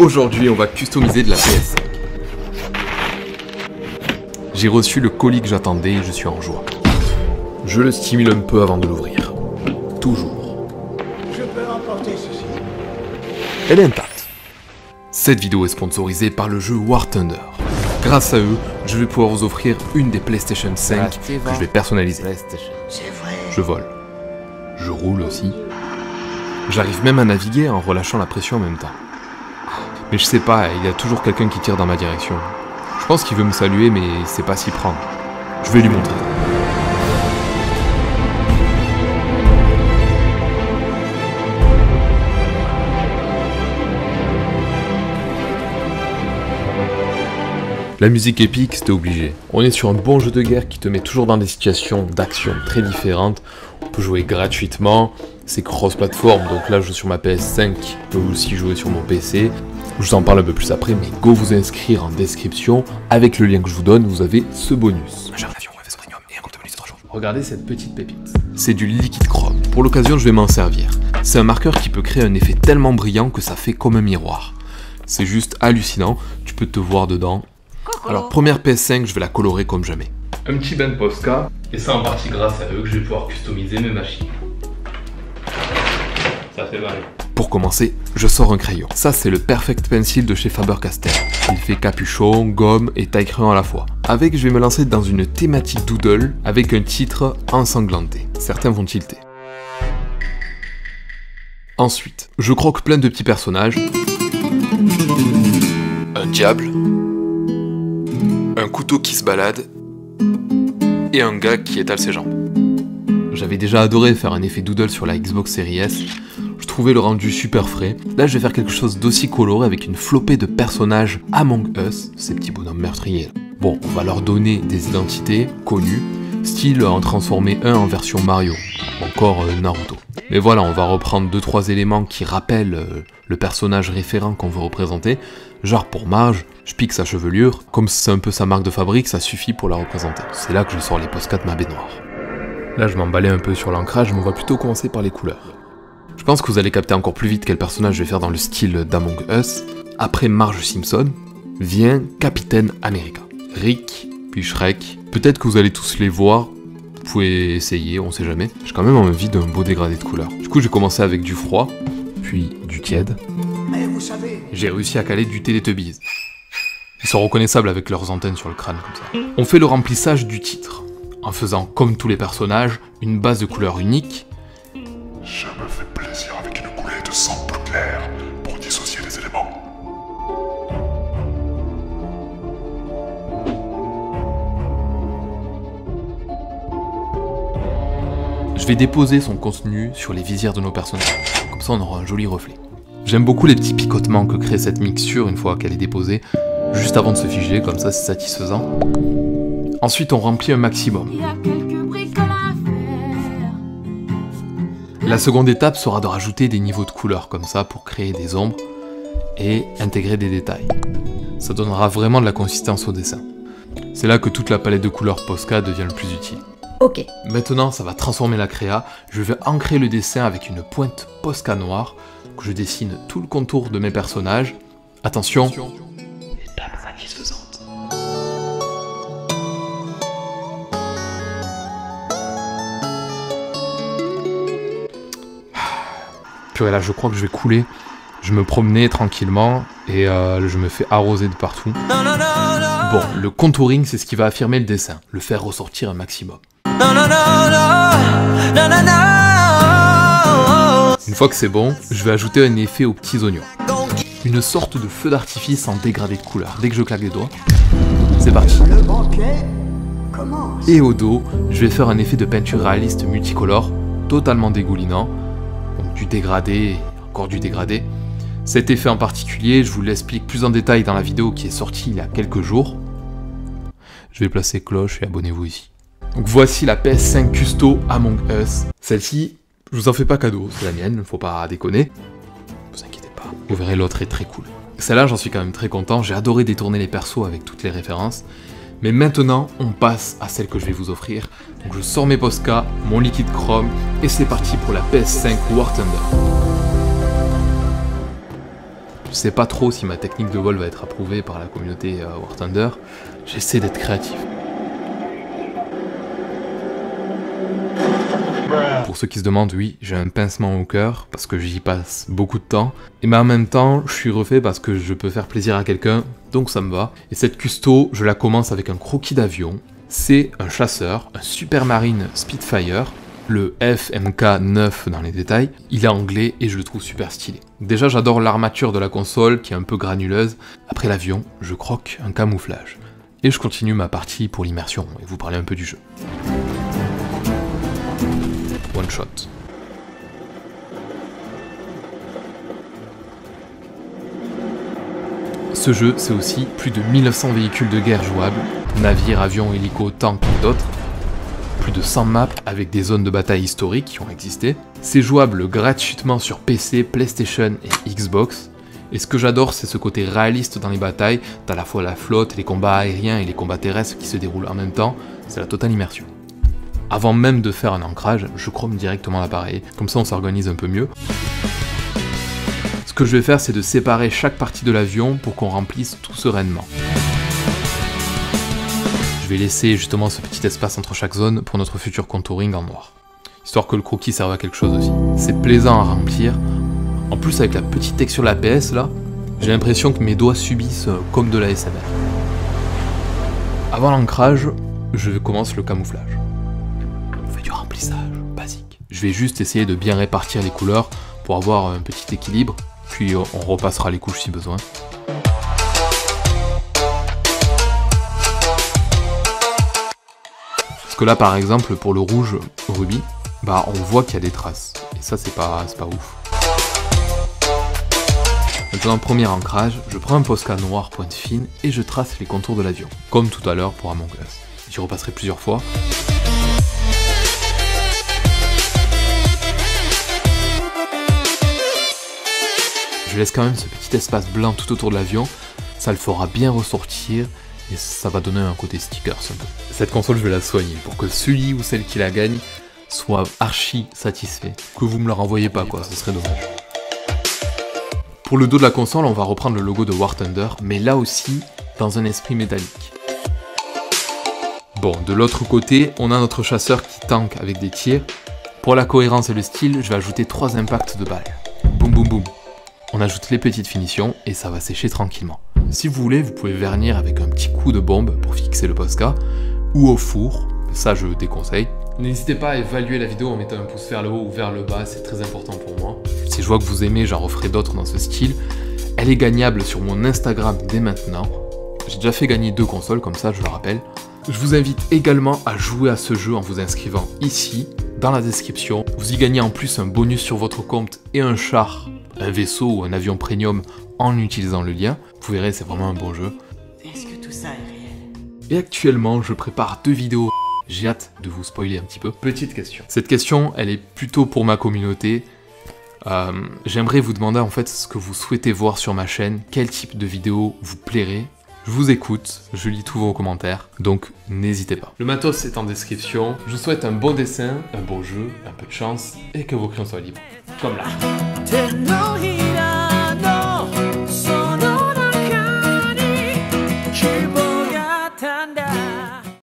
Aujourd'hui, on va customiser de la PS5. J'ai reçu le colis que j'attendais et je suis en joie. Je le stimule un peu avant de l'ouvrir. Toujours. Je peux emporter ceci. Elle est intacte. Cette vidéo est sponsorisée par le jeu War Thunder. Grâce à eux, je vais pouvoir vous offrir une des PlayStation 5 que je vais personnaliser. C'est vrai. Je vole. Je roule aussi. J'arrive même à naviguer en relâchant la pression en même temps. Mais je sais pas, il y a toujours quelqu'un qui tire dans ma direction. Je pense qu'il veut me saluer, mais c'est pas s'y prendre. Je vais lui montrer. La musique épique, c'était obligé. On est sur un bon jeu de guerre qui te met toujours dans des situations d'action très différentes. On peut jouer gratuitement, c'est cross-platform, donc là je joue sur ma PS5, je peux aussi jouer sur mon PC. Je vous en parle un peu plus après, mais go vous inscrire en description. Avec le lien que je vous donne, vous avez ce bonus. Regardez cette petite pépite. C'est du liquide chrome. Pour l'occasion, je vais m'en servir. C'est un marqueur qui peut créer un effet tellement brillant que ça fait comme un miroir. C'est juste hallucinant, tu peux te voir dedans. Alors, première PS5, je vais la colorer comme jamais. Un petit Ben Posca, et c'est en partie grâce à eux que je vais pouvoir customiser mes machines. Ça fait mal. Pour commencer, je sors un crayon. Ça, c'est le Perfect Pencil de chez Faber-Castell. Il fait capuchon, gomme et taille-crayon à la fois. Avec, je vais me lancer dans une thématique doodle avec un titre ensanglanté. Certains vont tilter. Ensuite, je croque plein de petits personnages. Un diable. Un couteau qui se balade. Et un gars qui étale ses jambes. J'avais déjà adoré faire un effet doodle sur la Xbox Series S. Je trouvais le rendu super frais. Là, je vais faire quelque chose d'aussi coloré avec une flopée de personnages Among Us, ces petits bonhommes meurtriers. Bon, on va leur donner des identités connues, style en transformer un en version Mario, ou encore Naruto. Mais voilà, on va reprendre 2-3 éléments qui rappellent le personnage référent qu'on veut représenter. Genre pour Marge, je pique sa chevelure, comme c'est un peu sa marque de fabrique, ça suffit pour la représenter. C'est là que je sors les Posca de ma baignoire. Là, je m'emballais un peu sur l'ancrage, mais on va plutôt commencer par les couleurs. Je pense que vous allez capter encore plus vite quel personnage je vais faire dans le style d'Among Us. Après Marge Simpson, vient Capitaine America. Rick, puis Shrek. Peut-être que vous allez tous les voir, vous pouvez essayer, on sait jamais. J'ai quand même envie d'un beau dégradé de couleurs. Du coup, j'ai commencé avec du froid, puis du tiède. Mais vous savez... J'ai réussi à caler du Teletubbies. Ils sont reconnaissables avec leurs antennes sur le crâne comme ça. On fait le remplissage du titre, en faisant, comme tous les personnages, une base de couleurs unique. Je me fais plaisir avec une coulée de sang plus clair pour dissocier les éléments. Je vais déposer son contenu sur les visières de nos personnages, comme ça on aura un joli reflet. J'aime beaucoup les petits picotements que crée cette mixture une fois qu'elle est déposée, juste avant de se figer, comme ça c'est satisfaisant. Ensuite on remplit un maximum. Il y a quelques bricoles à faire. La seconde étape sera de rajouter des niveaux de couleurs comme ça pour créer des ombres et intégrer des détails. Ça donnera vraiment de la consistance au dessin. C'est là que toute la palette de couleurs Posca devient le plus utile. Ok. Maintenant, ça va transformer la créa. Je vais ancrer le dessin avec une pointe Posca noire. Donc je dessine tout le contour de mes personnages. Attention, étape satisfaisante. Purée, là, je crois que je vais couler. Je me promenais tranquillement et je me fais arroser de partout. Bon, le contouring, c'est ce qui va affirmer le dessin, le faire ressortir un maximum. Une fois que c'est bon, je vais ajouter un effet aux petits oignons. Une sorte de feu d'artifice en dégradé de couleur. Dès que je claque les doigts, c'est parti. Le banquet commence. Et au dos, je vais faire un effet de peinture réaliste multicolore, totalement dégoulinant. Donc du dégradé, encore du dégradé. Cet effet en particulier, je vous l'explique plus en détail dans la vidéo qui est sortie il y a quelques jours. Je vais placer cloche et abonnez-vous ici. Donc voici la PS5 Custo Among Us. Celle-ci, je vous en fais pas cadeau, c'est la mienne, faut pas déconner. Vous inquiétez pas, vous verrez l'autre est très cool. Celle-là, j'en suis quand même très content, j'ai adoré détourner les persos avec toutes les références. Mais maintenant, on passe à celle que je vais vous offrir. Donc je sors mes Posca, mon liquide chrome, et c'est parti pour la PS5 War Thunder. Je sais pas trop si ma technique de vol va être approuvée par la communauté War Thunder. J'essaie d'être créatif. Pour ceux qui se demandent, oui, j'ai un pincement au cœur parce que j'y passe beaucoup de temps. Mais en même temps, je suis refait parce que je peux faire plaisir à quelqu'un, donc ça me va. Et cette custo, je la commence avec un croquis d'avion. C'est un chasseur, un Supermarine Spitfire, le FMK9 dans les détails. Il est anglais et je le trouve super stylé. Déjà, j'adore l'armature de la console qui est un peu granuleuse. Après l'avion, je croque un camouflage. Et je continue ma partie pour l'immersion et vous parler un peu du jeu. One shot. Ce jeu, c'est aussi plus de 1900 véhicules de guerre jouables, navires, avions, hélicos, tanks et d'autres. Plus de 100 maps avec des zones de bataille historiques qui ont existé. C'est jouable gratuitement sur PC, PlayStation et Xbox. Et ce que j'adore, c'est ce côté réaliste dans les batailles. T'as à la fois la flotte, les combats aériens et les combats terrestres qui se déroulent en même temps. C'est la totale immersion. Avant même de faire un ancrage, je chrome directement l'appareil, comme ça on s'organise un peu mieux. Ce que je vais faire, c'est de séparer chaque partie de l'avion pour qu'on remplisse tout sereinement. Je vais laisser justement ce petit espace entre chaque zone pour notre futur contouring en noir. Histoire que le croquis serve à quelque chose aussi. C'est plaisant à remplir. En plus avec la petite texture de la PS là, j'ai l'impression que mes doigts subissent comme de la SMR. Avant l'ancrage, je commence le camouflage. Basique. Je vais juste essayer de bien répartir les couleurs pour avoir un petit équilibre, puis on repassera les couches si besoin. Parce que là par exemple pour le rouge rubis, bah on voit qu'il y a des traces, et ça c'est pas ouf. Maintenant premier ancrage, je prends un Posca noir pointe fine et je trace les contours de l'avion, comme tout à l'heure pour Among Us. J'y repasserai plusieurs fois. Je laisse quand même ce petit espace blanc tout autour de l'avion, ça le fera bien ressortir et ça va donner un côté stickers un peu. Cette console je vais la soigner pour que celui ou celle qui la gagne soit archi satisfait. Que vous me la renvoyez pas quoi, ce serait dommage. Pour le dos de la console, on va reprendre le logo de War Thunder, mais là aussi dans un esprit métallique. Bon, de l'autre côté, on a notre chasseur qui tank avec des tirs. Pour la cohérence et le style, je vais ajouter 3 impacts de balles. Boum boum boum. On ajoute les petites finitions et ça va sécher tranquillement. Si vous voulez, vous pouvez vernir avec un petit coup de bombe pour fixer le Posca, ou au four, ça je déconseille. N'hésitez pas à évaluer la vidéo en mettant un pouce vers le haut ou vers le bas, c'est très important pour moi. Si je vois que vous aimez, j'en referai d'autres dans ce style. Elle est gagnable sur mon Instagram dès maintenant. J'ai déjà fait gagner 2 consoles comme ça, je le rappelle. Je vous invite également à jouer à ce jeu en vous inscrivant ici, dans la description. Vous y gagnez en plus un bonus sur votre compte et un char, un vaisseau ou un avion premium en utilisant le lien. Vous verrez, c'est vraiment un bon jeu. Est-ce que tout ça est réel? Et actuellement, je prépare 2 vidéos. J'ai hâte de vous spoiler un petit peu. Petite question. Cette question, elle est plutôt pour ma communauté. J'aimerais vous demander en fait ce que vous souhaitez voir sur ma chaîne, quel type de vidéo vous plairait. Je vous écoute, je lis tous vos commentaires, donc n'hésitez pas. Le matos est en description. Je vous souhaite un bon dessin, un bon jeu, un peu de chance, et que vos crayons soient libres. Comme là.